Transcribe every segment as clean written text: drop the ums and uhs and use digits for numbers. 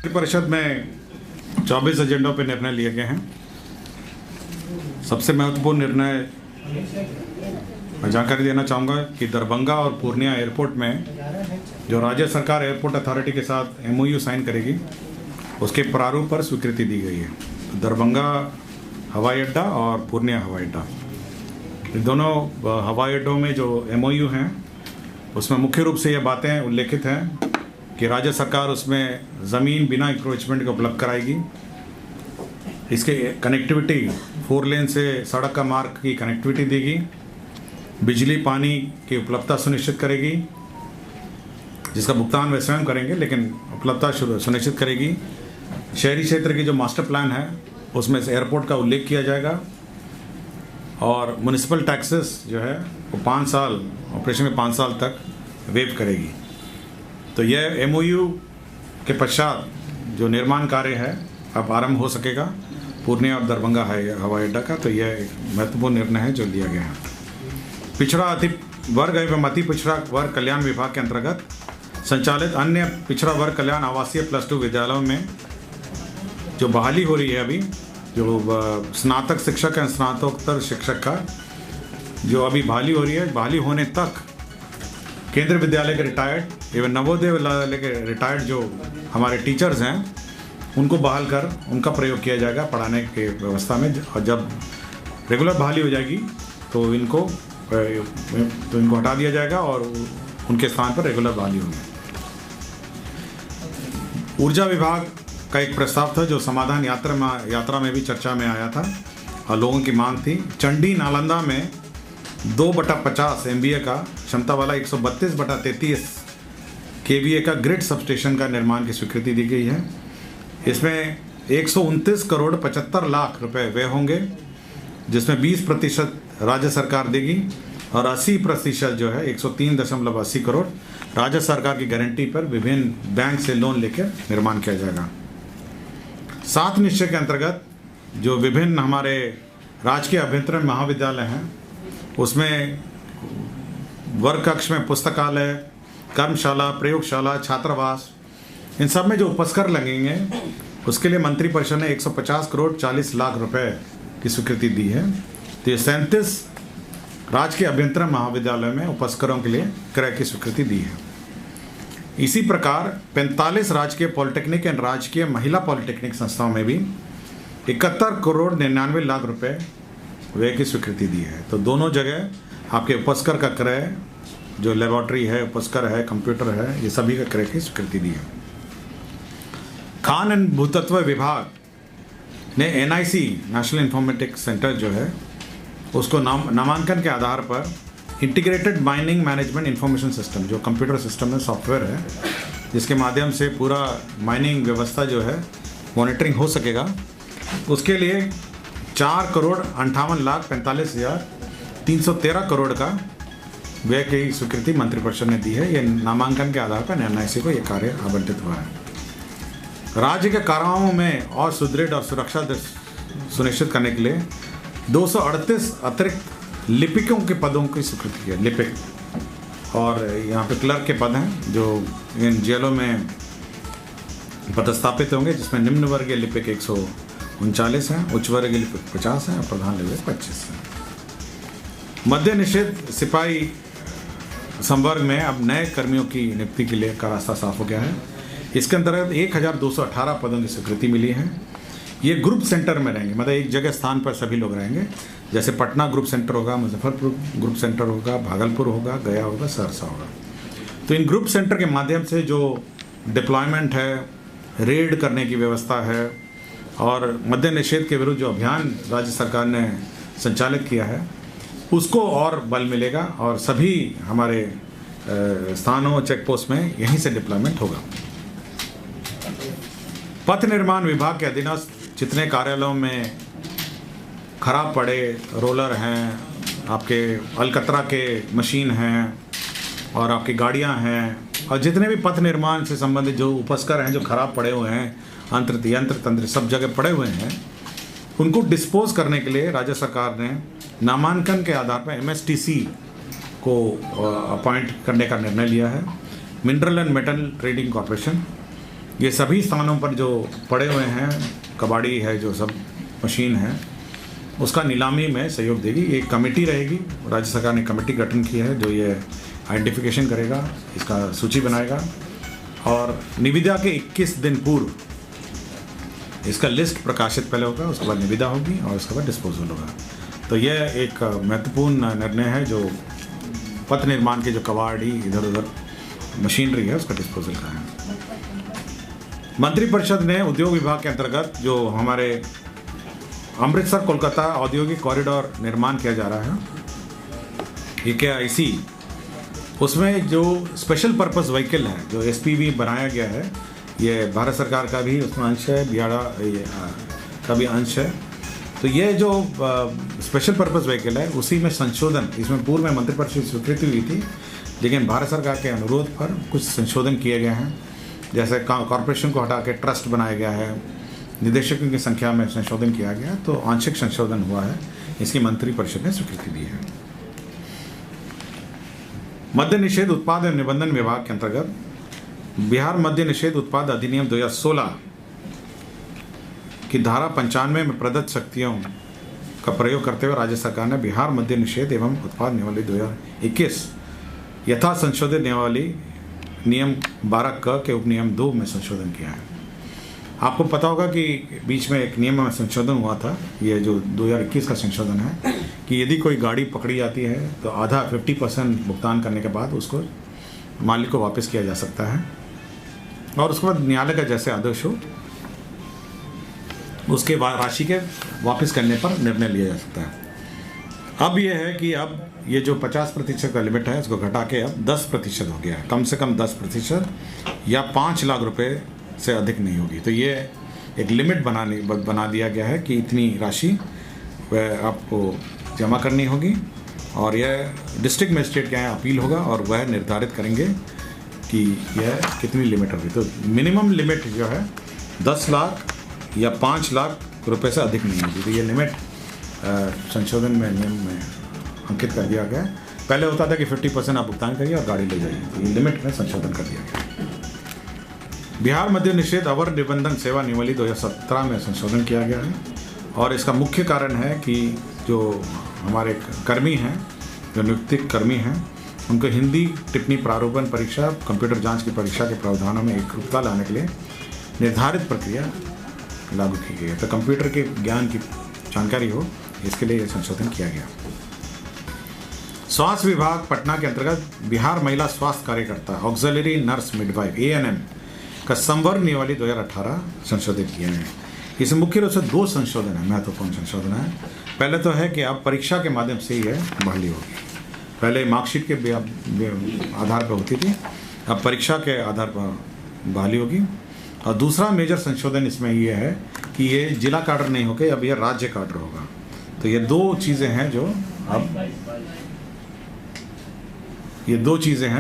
परिषद में 24 एजेंडों पर निर्णय लिए गए हैं। सबसे महत्वपूर्ण निर्णय मैं जानकारी देना चाहूँगा कि दरभंगा और पूर्णिया एयरपोर्ट में जो राज्य सरकार एयरपोर्ट अथॉरिटी के साथ MOU साइन करेगी, उसके प्रारूप पर स्वीकृति दी गई है। दरभंगा हवाई अड्डा और पूर्णिया हवाई अड्डा, इन दोनों हवाई अड्डों में जो MOU हैं उसमें मुख्य रूप से ये बातें उल्लेखित हैं कि राज्य सरकार उसमें ज़मीन बिना इंक्रोचमेंट के उपलब्ध कराएगी। इसके कनेक्टिविटी 4 लेन से सड़क का मार्ग की कनेक्टिविटी देगी, बिजली पानी की उपलब्धता सुनिश्चित करेगी, जिसका भुगतान वे स्वयं करेंगे लेकिन उपलब्धता सुनिश्चित करेगी। शहरी क्षेत्र की जो मास्टर प्लान है उसमें से एयरपोर्ट का उल्लेख किया जाएगा और म्युनिसिपल टैक्सेस जो है वो 5 साल ऑपरेशन में 5 साल तक वेव करेगी। तो यह MOU के पश्चात जो निर्माण कार्य है अब आरंभ हो सकेगा पूर्णिया और दरभंगा हवाई अड्डा का। तो यह एक महत्वपूर्ण निर्णय है जो लिया गया है। पिछड़ा अति वर्ग एवं अति पिछड़ा वर्ग कल्याण विभाग के अंतर्गत संचालित अन्य पिछड़ा वर्ग कल्याण आवासीय +2 विद्यालयों में जो बहाली हो रही है अभी, जो स्नातक शिक्षक है, स्नातकोत्तर शिक्षक का जो अभी बहाली हो रही है, बहाली होने तक केंद्रीय विद्यालय के रिटायर्ड एवं नवोदय विद्यालय के रिटायर्ड जो हमारे टीचर्स हैं उनको बहाल कर उनका प्रयोग किया जाएगा पढ़ाने के व्यवस्था में। और जब रेगुलर बहाली हो जाएगी तो इनको हटा दिया जाएगा और उनके स्थान पर रेगुलर बहाली होगी। ऊर्जा विभाग का एक प्रस्ताव था जो समाधान यात्रा में भी चर्चा में आया था और लोगों की मांग थी। चंडी नालंदा में 2/50 MVA का क्षमता वाला 132/33 KVA का ग्रिड सबस्टेशन का निर्माण की स्वीकृति दी गई है। इसमें 129 करोड़ 75 लाख रुपए व्यय होंगे, जिसमें 20% राज्य सरकार देगी और 80% जो है 103.80 करोड़ राज्य सरकार की गारंटी पर विभिन्न बैंक से लोन लेकर निर्माण किया जाएगा। 7 निश्चय के अंतर्गत जो विभिन्न हमारे राजकीय अभ्यंतरण महाविद्यालय हैं उसमें वर्ग कक्ष में पुस्तकालय, कर्मशाला, प्रयोगशाला, छात्रावास, इन सब में जो उपस्कर लगेंगे उसके लिए मंत्रिपरिषद ने 150 करोड़ 40 लाख रुपए की स्वीकृति दी है। तो ये 37 राजकीय अभ्यंतरण महाविद्यालय में उपस्करों के लिए क्रय की स्वीकृति दी है। इसी प्रकार 45 राजकीय पॉलिटेक्निक एवं राजकीय महिला पॉलिटेक्निक संस्थाओं में भी 71 करोड़ 99 लाख रुपए व्यय की स्वीकृति दी है। तो दोनों जगह आपके उपस्कर का क्रय, जो लेबोरेटरी है, उपस्कर है, कंप्यूटर है, ये सभी का क्रय की स्वीकृति दी है। खान एवं भूतत्व विभाग ने NIC नेशनल इन्फॉर्मेटिक्स सेंटर जो है उसको नामांकन के आधार पर integrated mining management information system, जो कंप्यूटर सिस्टम में सॉफ्टवेयर है जिसके माध्यम से पूरा माइनिंग व्यवस्था जो है मॉनिटरिंग हो सकेगा, उसके लिए 4 करोड़ 58 लाख 45 हज़ार 313 करोड़ का व्यय की स्वीकृति मंत्रिपरिषद ने दी है। ये नामांकन के आधार पर NIC को ये कार्य आवंटित हुआ है। राज्य के काराओं में और सुदृढ़ और सुरक्षा सुनिश्चित करने के लिए 238 अतिरिक्त लिपिकों के पदों की स्वीकृति है। लिपिक और यहाँ पे क्लर्क के पद हैं जो इन जेलों में पदस्थापित होंगे, जिसमें निम्न वर्गीय लिपिक 139 हैं, उच्च वर्गीय लिपिक 50 हैं और प्रधान लिपिक 25 हैं। मद्य निषेध सिपाही संवर्ग में अब नए कर्मियों की नियुक्ति के लिए का रास्ता साफ हो गया है। इसके अंतर्गत 1218 पदों की स्वीकृति मिली है। ये ग्रुप सेंटर में रहेंगे, मतलब एक जगह स्थान पर सभी लोग रहेंगे। जैसे पटना ग्रुप सेंटर होगा, मुजफ्फरपुर ग्रुप सेंटर होगा, भागलपुर होगा, गया होगा, सहरसा होगा। तो इन ग्रुप सेंटर के माध्यम से जो डिप्लॉयमेंट है, रेड करने की व्यवस्था है और मद्य निषेध के विरुद्ध जो अभियान राज्य सरकार ने संचालित किया है उसको और बल मिलेगा और सभी हमारे स्थानों चेक पोस्ट में यहीं से डिप्लॉयमेंट होगा। पथ निर्माण विभाग के अधीनस्थ जितने कार्यालयों में खराब पड़े रोलर हैं, आपके अलकतरा के मशीन हैं और आपकी गाड़ियां हैं और जितने भी पथ निर्माण से संबंधित जो उपस्कर हैं जो खराब पड़े हुए हैं, यंत्र तंत्र सब जगह पड़े हुए हैं, उनको डिस्पोज करने के लिए राज्य सरकार ने नामांकन के आधार पर MSTC को अपॉइंट करने का निर्णय लिया है। Mineral and metal trading corporation ये सभी स्थानों पर जो पड़े हुए हैं कबाड़ी है, जो सब मशीन है, उसका नीलामी में सहयोग देगी। एक कमेटी रहेगी, राज्य सरकार ने कमेटी गठन की है जो ये आइडेंटिफिकेशन करेगा, इसका सूची बनाएगा और निविदा के 21 दिन पूर्व इसका लिस्ट प्रकाशित पहले होगा, उसके बाद निविदा होगी और उसके बाद डिस्पोजल होगा। तो यह एक महत्वपूर्ण निर्णय है जो पथ निर्माण के जो कबाड़ी इधर उधर मशीनरी है उसका डिस्पोजल का है। मंत्रिपरिषद ने उद्योग विभाग के अंतर्गत जो हमारे अमृतसर कोलकाता औद्योगिक कॉरिडोर निर्माण किया जा रहा है, AKIC, उसमें जो स्पेशल पर्पस व्हीकल है जो SPV बनाया गया है, ये भारत सरकार का भी उसमें अंश है, बियाड़ा का भी अंश है। तो ये जो स्पेशल पर्पस व्हीकल है उसी में संशोधन, इसमें पूर्व में मंत्रिपरिषद स्वीकृति हुई थी, लेकिन भारत सरकार के अनुरोध पर कुछ संशोधन किए गए हैं। जैसे कॉरपोरेशन को हटा के ट्रस्ट बनाया गया है, निदेशकों की संख्या में संशोधन किया गया, तो आंशिक संशोधन हुआ है, इसकी मंत्रिपरिषद ने स्वीकृति दी है। मद्य निषेध उत्पाद एवं निबंधन विभाग के अंतर्गत बिहार मद्य निषेध उत्पाद अधिनियम 2016 की धारा 95 में प्रदत्त शक्तियों का प्रयोग करते हुए राज्य सरकार ने बिहार मद्य निषेध एवं उत्पाद नियमावली 2021 यथा संशोधित नियमावली नियम 12 क के उपनियम 2 में संशोधन किया है। आपको पता होगा कि बीच में एक नियम में संशोधन हुआ था, ये जो 2021 का संशोधन है, कि यदि कोई गाड़ी पकड़ी जाती है तो आधा 50% भुगतान करने के बाद उसको मालिक को वापस किया जा सकता है और उसके बाद न्यायालय का जैसे आदेश हो उसके बाद राशि के वापस करने पर निर्णय लिया जा सकता है। अब यह है कि अब ये जो 50% का लिमिट है उसको घटा के अब 10% हो गया है, कम से कम 10% या 5 लाख रुपए से अधिक नहीं होगी। तो ये एक लिमिट बना दिया गया है कि इतनी राशि वह आपको जमा करनी होगी और यह डिस्ट्रिक्ट मजिस्ट्रेट के यहाँ अपील होगा और वह निर्धारित करेंगे कि यह कितनी लिमिट होगी। तो मिनिमम लिमिट जो है 10 लाख या 5 लाख रुपए से अधिक नहीं होगी। तो ये लिमिट संशोधन में नियम में अंकित कर दिया गया है। पहले होता था कि 50% आप भुगतान करिए और गाड़ी ले जाइए, तो ये लिमिट में संशोधन कर दिया गया। बिहार मद्य निषेध अवर निबंधन सेवा नियमावली 2017 में संशोधन किया गया है और इसका मुख्य कारण है कि जो हमारे कर्मी हैं, जो नियुक्ति कर्मी हैं, उनको हिंदी टिप्पणी प्रारूपण परीक्षा, कंप्यूटर जांच की परीक्षा के प्रावधानों में एकरूपता लाने के लिए निर्धारित प्रक्रिया लागू की गई है। तो कंप्यूटर के ज्ञान की जानकारी हो, इसके लिए यह संशोधन किया गया। स्वास्थ्य विभाग पटना के अंतर्गत बिहार महिला स्वास्थ्य कार्यकर्ता ऑक्सिलरी नर्स मिडवाइफ ANM का संवर्ग नियमावली 2018 संशोधित किए हैं। इसमें मुख्य रूप से 2 संशोधन है, महत्वपूर्ण संशोधन है। पहले तो है कि अब परीक्षा के माध्यम से ही यह बहाली होगी। पहले मार्कशीट के आधार पर होती थी, अब परीक्षा के आधार पर बहाली होगी। और दूसरा मेजर संशोधन इसमें यह है कि ये जिला काडर नहीं होकर अब यह राज्य काडर होगा। तो ये 2 चीज़ें हैं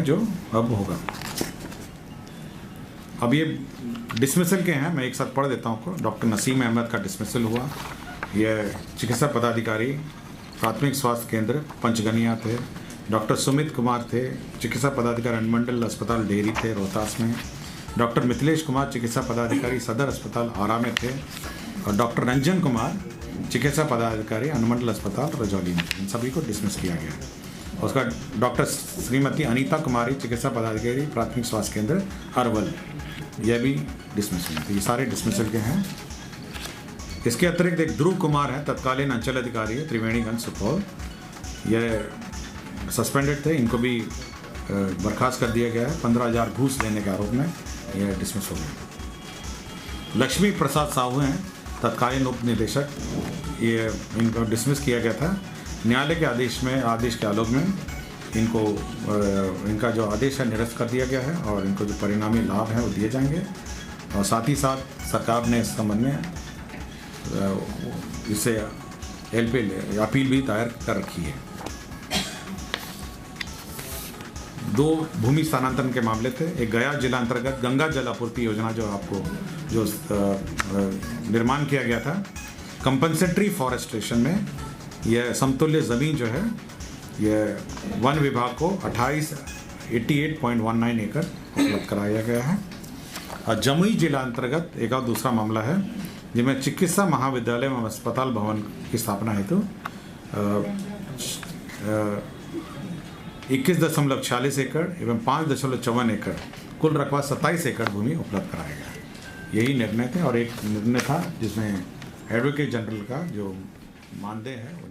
जो अब होगा। अब ये डिसमिसल के हैं, मैं एक साथ पढ़ देता हूँ आपको। डॉक्टर नसीम अहमद का डिसमिसल हुआ। यह चिकित्सा पदाधिकारी प्राथमिक स्वास्थ्य केंद्र पंचगनिया थे। डॉक्टर सुमित कुमार थे, चिकित्सा पदाधिकारी अनुमंडल अस्पताल डेहरी थे रोहतास में। डॉक्टर मिथिलेश कुमार चिकित्सा पदाधिकारी सदर अस्पताल आरा में थे और डॉक्टर रंजन कुमार चिकित्सा पदाधिकारी अनुमंडल अस्पताल रजौली में। इन सभी को डिसमिस किया गया। उसका डॉक्टर श्रीमती अनीता कुमारी चिकित्सा पदाधिकारी प्राथमिक स्वास्थ्य केंद्र अरवल, यह भी डिसमिस हुए। तो ये सारे डिसमिसल के हैं। इसके अतिरिक्त एक ध्रुव कुमार है, तत्कालीन अंचल अधिकारी त्रिवेणीगंज सुपौल, यह सस्पेंडेड थे, इनको भी बर्खास्त कर दिया गया है 15,000 घूस लेने के आरोप में, यह डिसमिस हो गया। लक्ष्मी प्रसाद साहू हैं, तत्कालीन उप निदेशक, ये इनको डिसमिस किया गया था। न्यायालय के आदेश के आलोक में इनको इनका जो आदेश है निरस्त कर दिया गया है और इनको जो परिणामी लाभ हैं वो दिए जाएंगे। और साथ ही साथ सरकार ने इस संबंध में इससे अपील भी दायर कर रखी है। 2 भूमि स्थानांतरण के मामले थे। एक गया जिला अंतर्गत गंगा जल आपूर्ति योजना जो निर्माण किया गया था, कंपनसेटरी फॉरेस्टेशन में यह समतुल्य ज़मीन जो है यह वन विभाग को 88.19 एकड़ उपलब्ध कराया गया है। और जमुई जिला अंतर्गत एक और दूसरा मामला है जिसमें चिकित्सा महाविद्यालय एवं अस्पताल भवन की स्थापना हेतु 21.46 एकड़ एवं 5.54 एकड़ कुल रकबा 27 एकड़ भूमि उपलब्ध कराया गया। यही निर्णय थे और एक निर्णय था जिसमें एडवोकेट जनरल का जो मानदेय है वो